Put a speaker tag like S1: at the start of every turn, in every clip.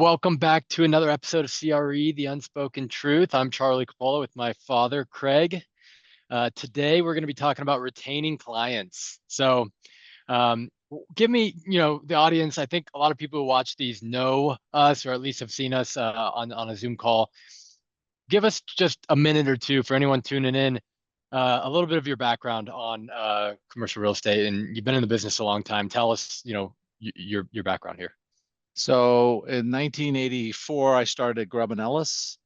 S1: welcome back to another episode of CRE, The Unspoken Truth. I'm Charlie Coppola with my father, Craig. Today, we're going to be talking about retaining clients. Um, give me, the audience, I think a lot of people who watch these know us, or at least have seen us on a Zoom call. Give us just a minute or two for anyone tuning in, a little bit of your background on commercial real estate. And you've been in the business a long time. Tell us, your background here.
S2: So in 1984, I started at Grubb and Ellis,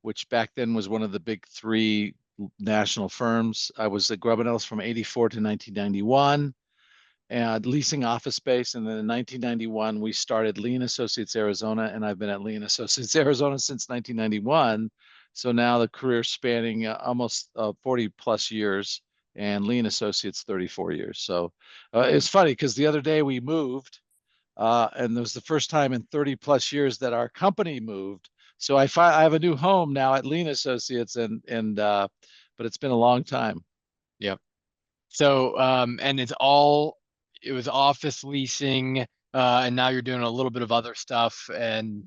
S2: which back then was one of the big three national firms. I was at Grubb and Ellis from 84 to 1991 and leasing office space. And then in 1991, we started Lee and Associates Arizona, and I've been at Lee and Associates Arizona since 1991. So now the career spanning almost 40 plus years, and Lee and Associates 34 years. So it's funny because the other day we moved and it was the first time in 30 plus years that our company moved. So I have a new home now at Lean Associates, and but it's been a long time.
S1: Yep. So, and it was office leasing, and now you're doing a little bit of other stuff, and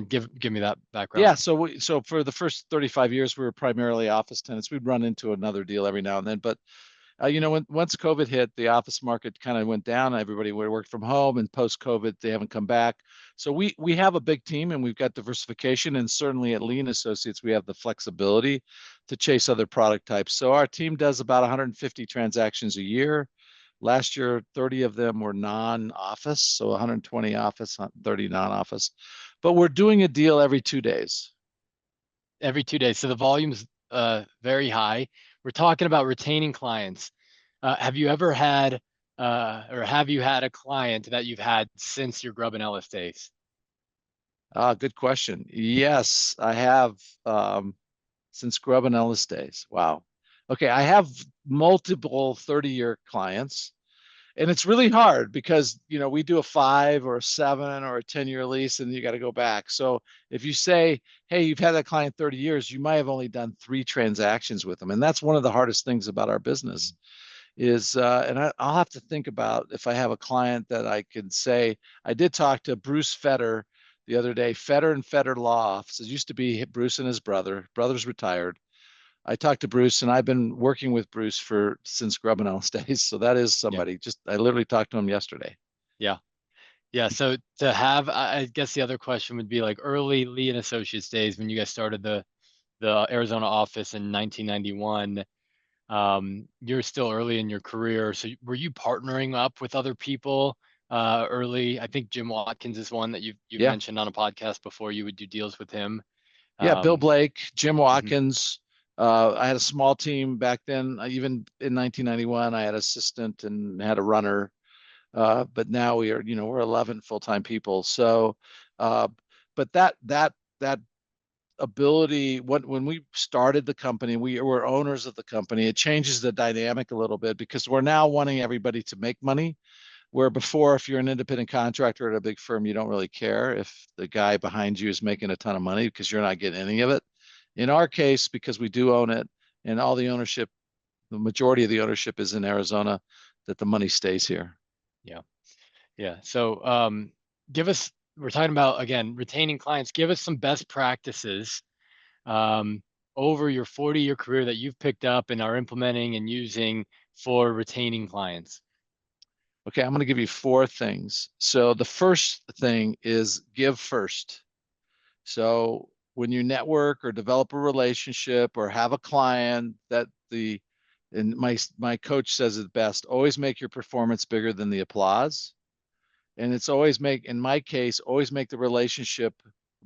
S1: give me that background.
S2: Yeah, so for the first 35 years we were primarily office tenants. We'd run into another deal every now and then, but once COVID hit, the office market kind of went down. Everybody would work from home, and post COVID, they haven't come back. So we have a big team, and we've got diversification, and certainly at Lean Associates, we have the flexibility to chase other product types. So our team does about 150 transactions a year. Last year, 30 of them were non-office, so 120 office, 30 non-office. But we're doing a deal every 2 days.
S1: Every 2 days. So the volume's very high. We're talking about retaining clients. Have you ever had, or have you had a client that you've had since your Grubb and Ellis days?
S2: Good question. Yes, I have since Grubb and Ellis days. Wow. Okay, I have multiple 30-year clients, and it's really hard because we do a 5 or a 7 or a 10-year lease, and you got to go back. So if you say, hey, you've had that client 30 years, you might have only done 3 transactions with them, and that's one of the hardest things about our business is, I'll have to think about if I have a client that I can say. I did talk to Bruce Fetter the other day. Fetter and Fetter Law Offices used to be Bruce and his brother. Brother's retired. I talked to Bruce, and I've been working with Bruce for since Grubb and Ellis days. So that is
S1: Yeah.
S2: somebody. Just I literally talked to him yesterday.
S1: Yeah. Yeah. So to have, I guess the other question would be like early Lee and Associates days when you guys started the Arizona office in 1991. You're still early in your career. So were you partnering up with other people early? I think Jim Watkins is one that you've
S2: Yeah,
S1: mentioned on a podcast before. You would do deals with him.
S2: yeah. Bill
S1: Um,
S2: Blake, Jim
S1: mhm.
S2: Watkins. I had a small team back then. Even in 1991, I had an assistant and had a runner. But now we're 11 full-time people. So, uh, but that ability, when we started the company, we were owners of the company. It changes the dynamic a little bit because we're now wanting everybody to make money. Where before, if you're an independent contractor at a big firm, you don't really care if the guy behind you is making a ton of money because you're not getting any of it. In our case, because we do own it and all the ownership, the majority of the ownership is in Arizona, that the money stays here.
S1: Yeah. Yeah. So we're talking about, again, retaining clients. Give us some best practices um, over your 40-year career that you've picked up and are implementing and using for retaining clients.
S2: Okay, I'm going to give you 4 things. So the first thing is give first. So when you network or develop a relationship or have a client that the and my coach says it best, always make your performance bigger than the applause. And it's always make, in my case, always make the relationship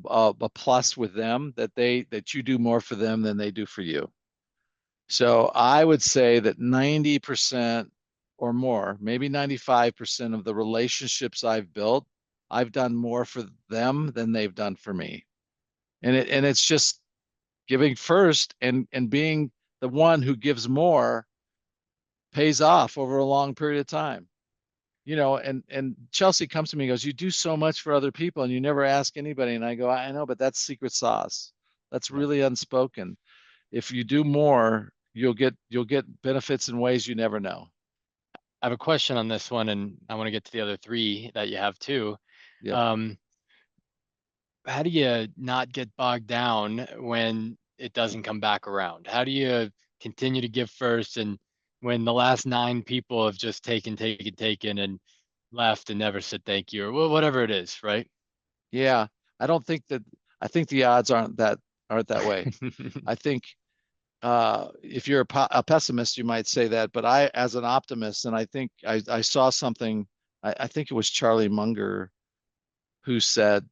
S2: a plus with them, that you do more for them than they do for you. So I would say that 90% or more, maybe 95% of the relationships I've built, I've done more for them than they've done for me. And it's just giving first, and being the one who gives more pays off over a long period of time. And Chelsea comes to me and goes, "You do so much for other people and you never ask anybody." And I go, "I know, but that's secret sauce. That's
S1: Yeah.
S2: really unspoken. If you do more, you'll get benefits in ways you never know."
S1: I have a question on this one, and I want to get to the other three that you have too.
S2: Yep.
S1: Um, how do you not get bogged down when it doesn't come back around? How do you continue to give first and when the last nine people have just taken and left and never said thank you or whatever it is, right?
S2: Yeah, I don't think that. I think the odds aren't that way. I think if you're a pessimist, you might say that, but I, as an optimist, and I think I saw something. I think it was Charlie Munger who said,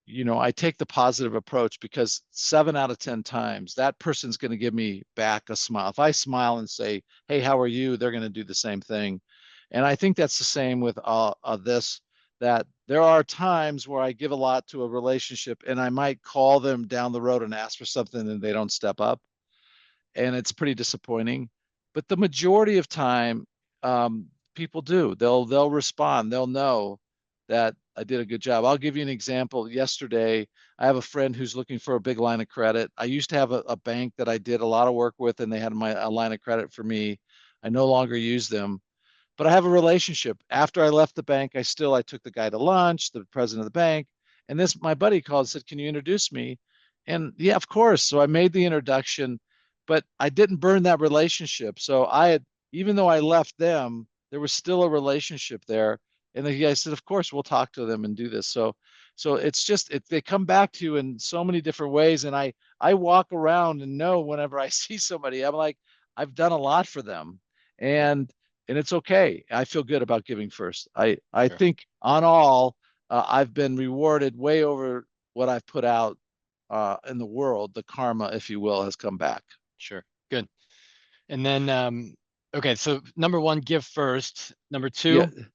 S2: I take the positive approach because 7 out of 10 times that person's going to give me back a smile. If I smile and say, "Hey, how are you?" They're going to do the same thing. And I think that's the same with this, that there are times where I give a lot to a relationship and I might call them down the road and ask for something and they don't step up. And it's pretty disappointing. But the majority of time, people do. They'll respond. They'll know that I did a good job. I'll give you an example. Yesterday, I have a friend who's looking for a big line of credit. I used to have a bank that I did a lot of work with, and they had a line of credit for me. I no longer use them, but I have a relationship. After I left the bank, I took the guy to lunch, the president of the bank, and this my buddy called and said, "Can you introduce me?" And yeah, of course. So I made the introduction, but I didn't burn that relationship. So even though I left them, there was still a relationship there. And the guy said, "Of course, we'll talk to them and do this." So it's just they come back to you in so many different ways. And I walk around and know whenever I see somebody, I'm like, I've done a lot for them.
S1: Yeah,
S2: And it's okay. I feel good about giving first. I
S1: sure,
S2: think on all, I've been rewarded way over what I've put out in the world. The karma, if you will, has come back.
S1: sure. Good. And then okay, so number one, give first. Number
S2: Yeah.
S1: two,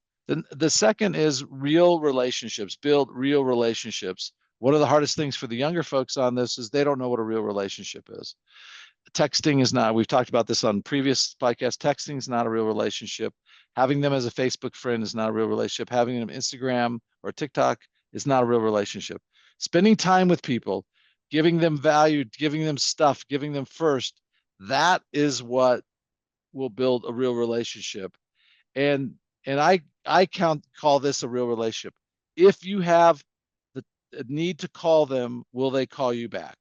S2: The second is real relationships. Build real relationships. One of the hardest things for the younger folks on this is they don't know what a real relationship is. Texting is not, we've talked about this on previous podcasts. Texting is not a real relationship. Having them as a Facebook friend is not a real relationship. Having them Instagram or TikTok is not a real relationship. Spending time with people, giving them value, giving them stuff, giving them first, that is what will build a real relationship. And I call this a real relationship. If you have the need to call them, will they call you back?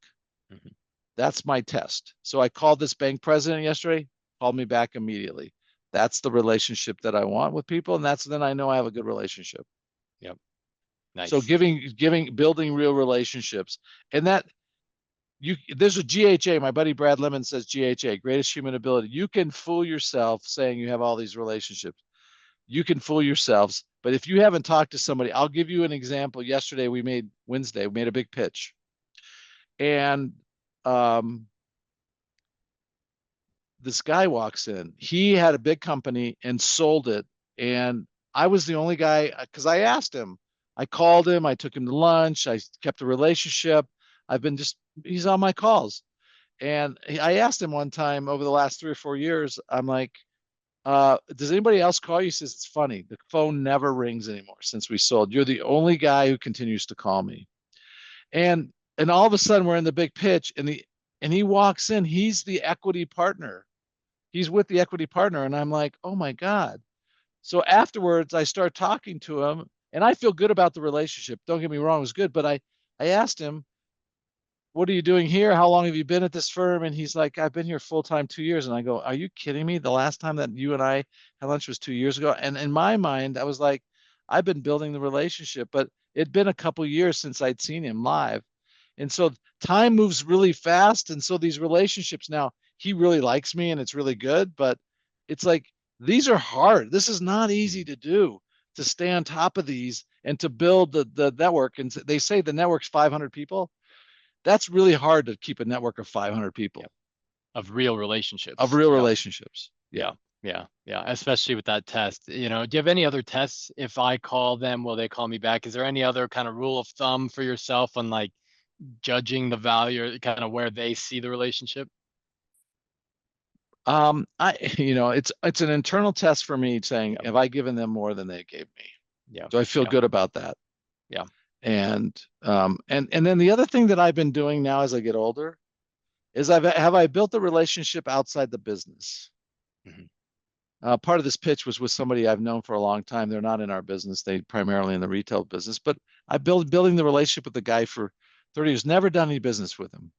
S1: mhm,
S2: That's my test. So I called this bank president yesterday, called me back immediately. That's the relationship that I want with people, and then I know I have a good relationship.
S1: yep,
S2: So
S1: nice.
S2: building real relationships, and that there's a GHA. My buddy Brad Lemon says GHA, greatest human ability. You can fool yourself saying you have all these relationships. You can fool yourselves, but if you haven't talked to somebody, I'll give you an example. Wednesday, we made a big pitch, and um, this guy walks in. He had a big company and sold it. And I was the only guy because I asked him. I called him, I took him to lunch, I kept a relationship. He's on my calls. And I asked him one time over the last 3 or 4 years, I'm like, does anybody else call you? He says, it's funny. The phone never rings anymore since we sold. You're the only guy who continues to call me. And all of a sudden we're in the big pitch and he walks in, he's the equity partner. He's with the equity partner. And I'm like, oh my God. So afterwards, I start talking to him and I feel good about the relationship. Don't get me wrong, it was good. But I asked him, what are you doing here? How long have you been at this firm? And he's like, I've been here full time 2 years. And I go, are you kidding me? The last time that you and I had lunch was 2 years ago. And in my mind, I was like, I've been building the relationship, but it'd been a couple years since I'd seen him live. And so time moves really fast. And so these relationships now, he really likes me and it's really good, but it's like these are hard. This is not easy
S1: Mhm.
S2: to do, to stay on top of these and to build the network. And they say the network's 500 people. That's really hard to keep a network of 500
S1: Yep,
S2: people
S1: of real
S2: of
S1: relationships.
S2: real
S1: Yep,
S2: relationships. Yeah.
S1: yep, yeah, yeah. Especially with that test. Do you have any other tests? If I call them, will they call me back? Is there any other kind of rule of thumb for yourself on like judging the value or kind of where they see the relationship?
S2: It's an internal test for me saying,
S1: Yep,
S2: have I given them more than they gave me?
S1: yeah,
S2: Do I feel
S1: yeah,
S2: good about that?
S1: yeah.
S2: And then the other thing that I've been doing now as I get older is I built a relationship outside the business?
S1: Mhm.
S2: Part of this pitch was with somebody I've known for a long time. They're not in our business. They primarily in the retail business, but building the relationship with the guy for 30 years, never done any business with him.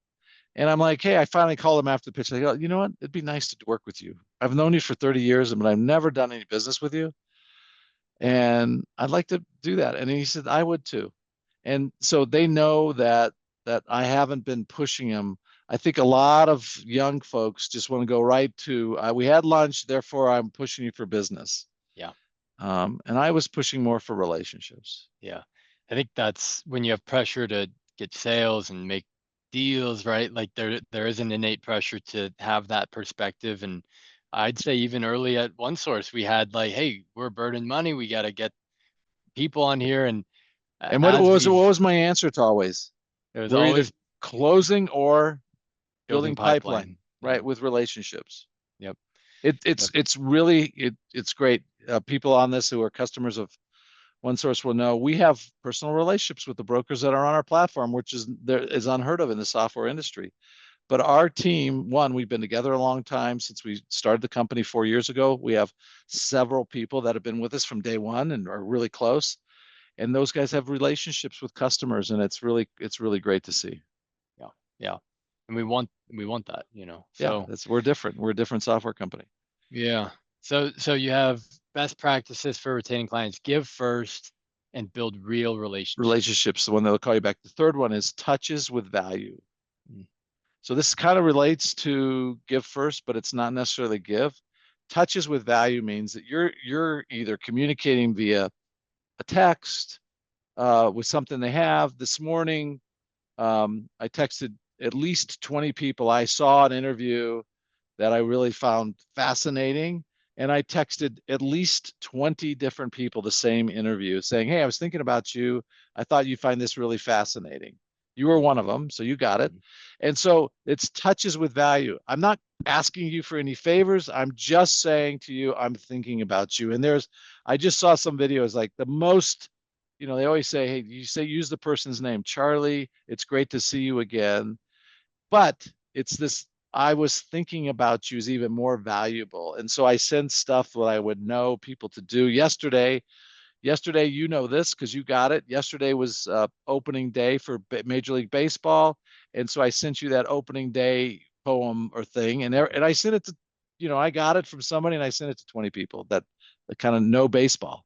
S2: And I'm like, hey, I finally called him after the pitch. I go, you know what? It'd be nice to work with you. I've known you for 30 years, but I've never done any business with you. And I'd like to do that. And he said, I would too. And so they know that I haven't been pushing him. I think a lot of young folks just want to go right to, we had lunch, therefore I'm pushing you for business.
S1: Yeah.
S2: And I was pushing more for relationships.
S1: Yeah. I think that's when you have pressure to get sales and make deals, right? Like there is an innate pressure to have that perspective. And I'd say even early at OneSource, we had like, hey, we're burning money. We got to get people on here. And
S2: And what
S1: as
S2: was what
S1: we've,
S2: was my answer to always?
S1: it was
S2: We're either
S1: always
S2: closing or
S1: building
S2: building pipeline,
S1: pipeline. Yeah.
S2: right? With relationships.
S1: Yep.
S2: It's
S1: Yep.
S2: it's really it's great. People on this who are customers of OneSource will know we have personal relationships with the brokers that are on our platform, which is unheard of in the software industry. But our team, one, we've been together a long time since we started the company 4 years ago. We have several people that have been with us from day one and are really close. And those guys have relationships with customers, and it's really great to see.
S1: Yeah. Yeah. And we want that, you know.
S2: Yeah,
S1: So
S2: we're different. We're a different software company.
S1: yeah. So you have best practices for retaining clients, give first and build real relationships.
S2: Relationships, the one that'll call you back. The third one is touches with value.
S1: Mm.
S2: So this kind of relates to give first, but it's not necessarily give. Touches with value means that you're either communicating via a text with something they have. This morning, I texted at least 20 people. I saw an interview that I really found fascinating. And I texted at least 20 different people the same interview saying, hey, I was thinking about you. I thought you'd find this really fascinating. You were one of them, so you got it.
S1: Mm.
S2: And so it's touches with value. I'm not asking you for any favors. I'm just saying to you, I'm thinking about you. And I just saw some videos like the most, they always say, hey, use the person's name, Charlie. It's great to see you again. But it's this, I was thinking about you is even more valuable. And so I send stuff that I would know people to do. Yesterday, you know this because you got it. Yesterday was opening day for Major League Baseball. And so I sent you that opening day poem or thing. And I sent it to, I got it from somebody and I sent it to 20 people that kind of know baseball.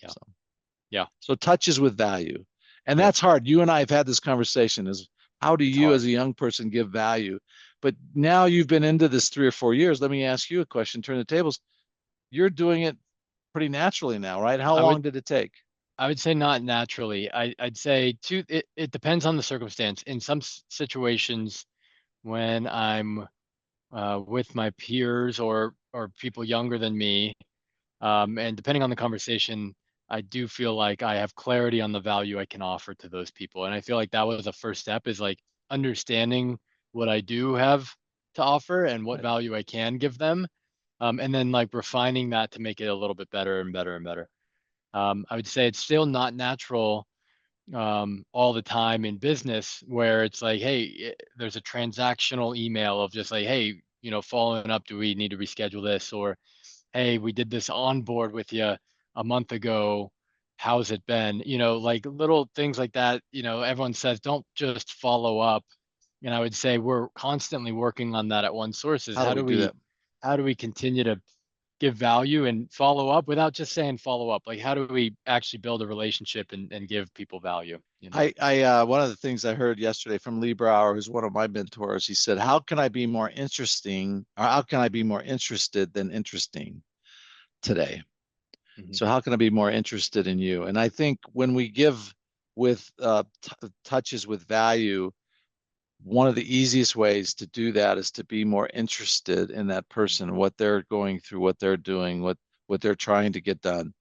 S1: Yeah.
S2: So,
S1: Yeah.
S2: so touches with value. And
S1: Yep.
S2: that's hard. You and I have had this conversation is how do
S1: It's
S2: you as
S1: hard.
S2: a young person give value? But now you've been into this 3 or 4 years. Let me ask you a question, turn the tables. You're doing it pretty naturally now, right? How
S1: I
S2: long
S1: would
S2: did it take?
S1: I would say not naturally. I'd say it depends on the circumstance. In some situations when I'm with my peers or people younger than me, and depending on the conversation, I do feel like I have clarity on the value I can offer to those people. And I feel like that was the first step is like understanding what I do have to offer and what
S2: Right.
S1: value I can give them. And then like refining that to make it a little bit better and better and better. I would say it's still not natural all the time in business where it's like, hey, there's a transactional email of just like, hey, following up, do we need to reschedule this? Or, hey, we did this on board with you a month ago. How's it been? Like little things like that. Everyone says don't just follow up. And I would say we're constantly working on that at OneSource is
S2: How do we do that?
S1: how do we continue to give value and follow up without just saying follow up? Like how do we actually build a relationship and give people value,
S2: One of the things I heard yesterday from Lee Brower, who's one of my mentors, he said, how can I be more interesting or how can I be more interested than interesting today?
S1: Mhm.
S2: So how can I be more interested in you? And I think when we give with touches with value, one of the easiest ways to do that is to be more interested in that person, what they're going through, what they're doing, what they're trying to get done.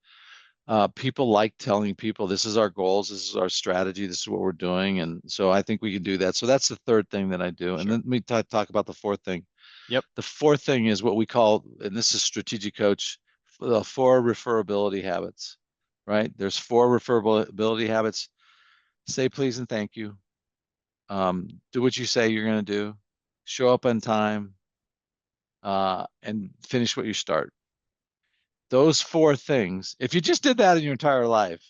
S2: People like telling people this is our goals, this is our strategy, this is what we're doing, and so I think we can do that. So that's the third thing that I do, and
S1: Sure.
S2: then let me talk about the fourth thing.
S1: Yep.
S2: The fourth thing is what we call, and this is strategic coach, the four referability habits. Right? There's four referability habits. Say please and thank you. Do what you say you're going to do. Show up on time, and finish what you start. those four things, if you just did that in your entire life,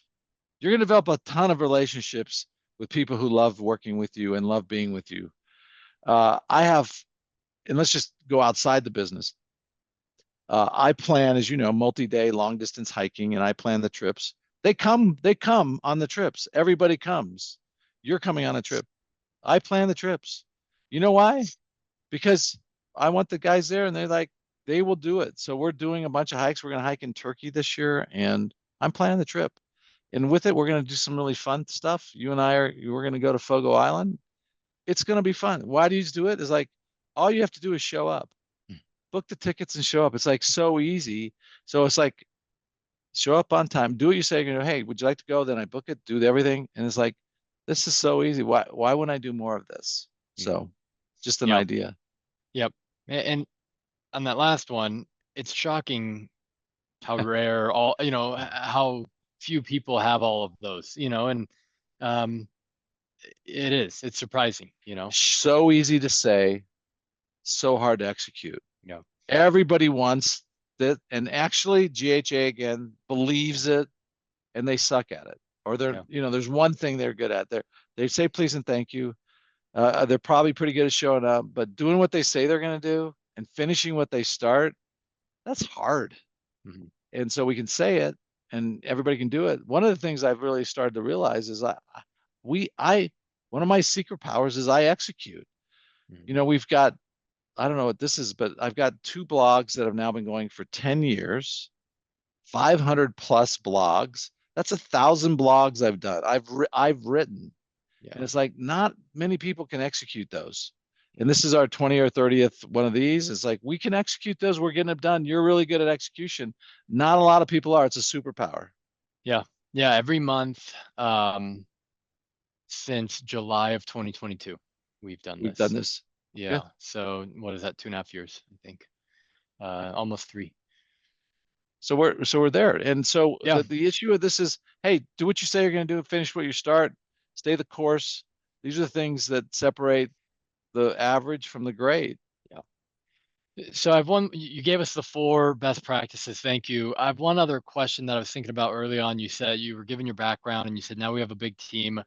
S2: you're going to develop a ton of relationships with people who love working with you and love being with you. I have, and let's just go outside the business. I plan, as you know, multi-day long distance hiking, and I plan the trips. They come on the trips. Everybody comes. You're coming on a trip. I plan the trips. You know why? Because I want the guys there, and they're like, they will do it. So we're doing a bunch of hikes. We're going to hike in Turkey this year, and I'm planning the trip. And with it, we're going to do some really fun stuff. You and I we're going to go to Fogo Island. It's going to be fun. Why do you do it? It's like, all you have to do is show up, book the tickets and show up. It's like so easy. So it's like, show up on time, do what you say you're gonna do. Hey, would you like to go? Then I book it, do everything. And it's like, this is so easy. Why wouldn't I do more of this? So just an
S1: Yep.
S2: idea.
S1: Yep. And on that last one, it's shocking how rare how few people have all of those, and um, it's surprising,
S2: So easy to say, so hard to execute.
S1: Yeah.
S2: Everybody wants that, and actually GHA again believes it, and they suck at it. Or they're,
S1: Yeah.
S2: there's one thing they're good at. They say please and thank you. They're probably pretty good at showing up, but doing what they say they're going to do and finishing what they start, that's hard.
S1: Mhm.
S2: And so we can say it and everybody can do it. One of the things I've really started to realize is one of my secret powers is I execute.
S1: Mhm.
S2: We've got, I don't know what this is, but I've got two blogs that have now been going for 10 years, 500 plus blogs. That's 1,000 blogs I've done. I've written. And
S1: Yeah.
S2: it's like not many people can execute those. And this is our 20 or 30th one of these. It's like we can execute those. We're getting them done. You're really good at execution. Not a lot of people are. It's a superpower.
S1: Yeah. Yeah. Every month, since July of 2022, we've done
S2: We've done
S1: this.
S2: this.
S1: Yeah.
S2: Good.
S1: So what is that? 2.5 years, I think. Almost 3.
S2: So we're there. And so
S1: Yeah.
S2: the issue of this is, hey, do what you say you're going to do, finish what you start, stay the course. These are the things that separate the average from the grade.
S1: Yeah. So I've one, you gave us the 4 best practices. Thank you. I have one other question that I was thinking about early on. You said you were giving your background and you said now we have a big team.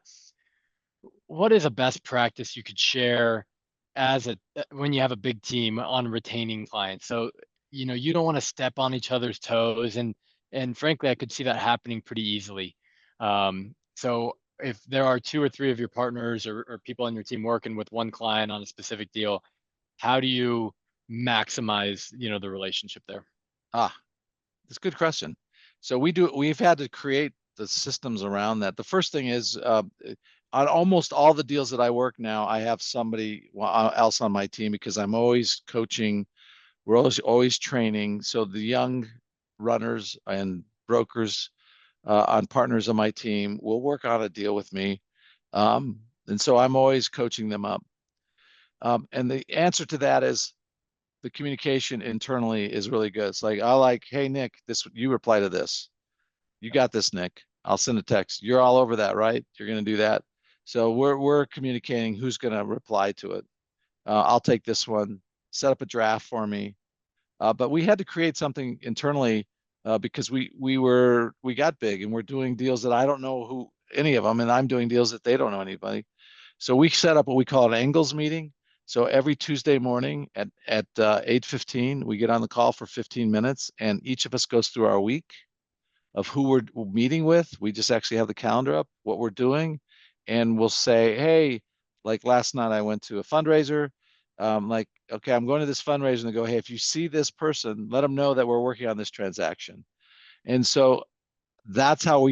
S1: What is a best practice you could share when you have a big team on retaining clients? So, you don't want to step on each other's toes, and frankly, I could see that happening pretty easily. So if there are 2 or 3 of your partners or people on your team working with one client on a specific deal, how do you maximize, the relationship there?
S2: Ah, that's a good question. So we've had to create the systems around that. The first thing is on almost all the deals that I work now, I have somebody else on my team because I'm always coaching. We're always training. So the young runners and brokers on partners on my team will work on a deal with me. And so I'm always coaching them up. And the answer to that is the communication internally is really good. It's like, hey, Nick, you reply to this. You got this, Nick. I'll send a text. You're all over that, right? You're going to do that. So we're communicating who's going to reply to it. I'll take this one, set up a draft for me. But we had to create something internally because we got big and we're doing deals that I don't know who any of them, and I'm doing deals that they don't know anybody. So we set up what we call an angles meeting. So every Tuesday morning at 8:15, we get on the call for 15 minutes, and each of us goes through our week of who we're meeting with. We just actually have the calendar up, what we're doing, and we'll say, hey, like last night I went to a fundraiser. Like, okay, I'm going to this fundraiser, and they go, hey, if you see this person, let them know that we're working on this transaction. And so that's how we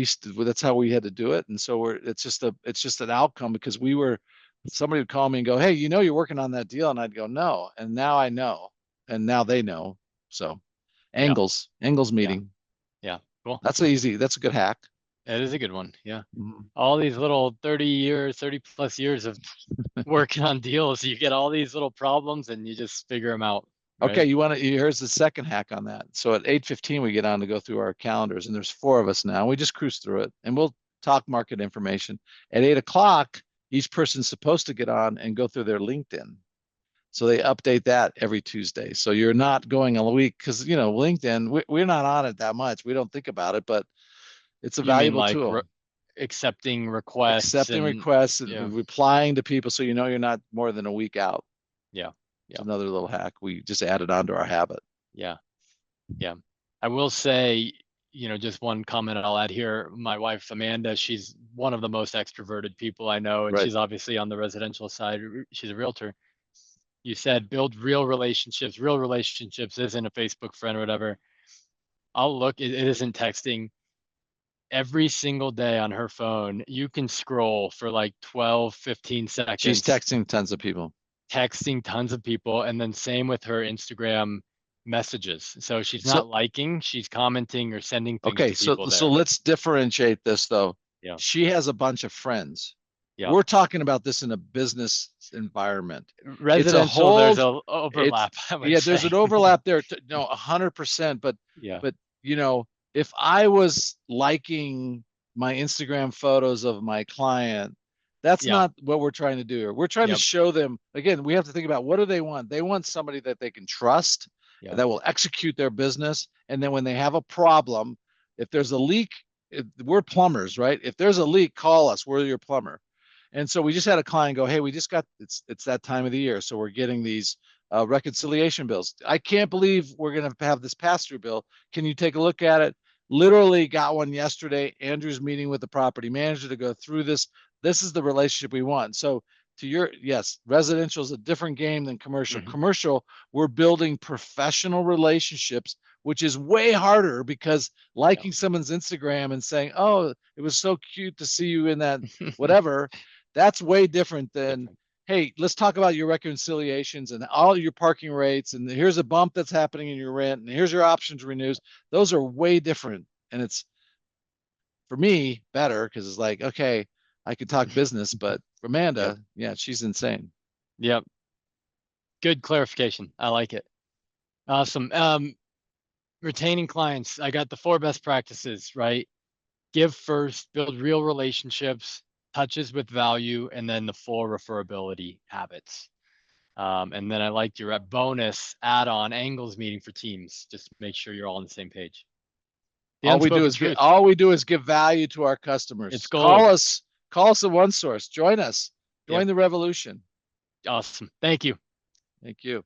S2: had to do it. And so it's just an outcome because somebody would call me and go, hey, you're working on that deal, and I'd go, no, and now I know, and now they know. So
S1: Yeah.
S2: angles
S1: Yeah.
S2: meeting.
S1: Yeah. Cool.
S2: That's a good hack.
S1: That is a good one. Yeah.
S2: Mhm.
S1: All these little 30 plus years of working on deals, you get all these little problems and you just figure them out,
S2: Okay,
S1: right?
S2: here's the second hack on that. So at 8:15 we get on to go through our calendars, and there's 4 of us now. We just cruise through it and we'll talk market information. At 8 o'clock, each person's supposed to get on and go through their LinkedIn. So they update that every Tuesday. So you're not going a week because, LinkedIn, we're not on it that much. We don't think about it, but it's a
S1: You mean
S2: valuable
S1: like
S2: tool.
S1: accepting requests
S2: Accepting
S1: and
S2: requests and
S1: yeah,
S2: replying to people so you're not more than a week out.
S1: yeah,
S2: It's
S1: yeah,
S2: another little hack we just added onto our habit.
S1: yeah, yeah. I will say, just one comment I'll add here. My wife, Amanda, she's one of the most extroverted people I know, and
S2: Right.
S1: she's obviously on the residential side. She's a realtor. You said build real relationships. Real relationships isn't a Facebook friend or whatever. I'll look, it isn't texting. Every single day on her phone, you can scroll for like 12, 15
S2: She's
S1: seconds,
S2: texting tons of people.
S1: texting tons of people. And then same with her Instagram messages. So she's
S2: So,
S1: not liking, she's commenting or sending things
S2: okay.
S1: to people
S2: So
S1: there.
S2: let's differentiate this though.
S1: Yeah.
S2: She has a bunch of friends.
S1: Yeah.
S2: We're talking about this in a business environment. It's a
S1: Residential,
S2: whole,
S1: there's a
S2: it's,
S1: overlap, I would
S2: yeah, there's
S1: say.
S2: an overlap there. No, 100%.
S1: Yeah.
S2: But, you know, if I was liking my Instagram photos of my client, that's
S1: Yeah.
S2: not what we're trying to do here. We're trying to
S1: Yep.
S2: show them, again, we have to think about what do they want? They want somebody that they can trust
S1: Yeah.
S2: and that will execute their business. And then when they have a problem, if there's a leak, we're plumbers, right? If there's a leak, call us. We're your plumber. And so we just had a client go, hey, we just got it's that time of the year, so we're getting these reconciliation bills. I can't believe we're going to have this pass-through bill. Can you take a look at it? Literally got one yesterday. Andrew's meeting with the property manager to go through this. This is the relationship we want. So yes, residential is a different game than commercial.
S1: Mhm.
S2: Commercial, we're building professional relationships, which is way harder because liking someone's Instagram and saying, oh, it was so cute to see you in that whatever, that's way different than,
S1: Different.
S2: hey, let's talk about your reconciliations and all your parking rates. And here's a bump that's happening in your rent. And here's your options renews. Those are way different. And it's, for me, better because it's like, okay, I could talk business, but for
S1: Yep.
S2: Amanda, yeah, she's insane.
S1: Yep. Good clarification. I like it. Awesome. Retaining clients. I got the 4 best practices, right? Give first, build real relationships, touches with value, and then the 4 referability habits. And then I liked your bonus add-on angles meeting for teams. Just make sure you're all on the same page. The unspoken truth.
S2: All we do is give value to our customers.
S1: It's gold.
S2: Call us at OneSource. Join us.
S1: Yep.
S2: Join the revolution.
S1: Awesome. Thank you.
S2: Thank you.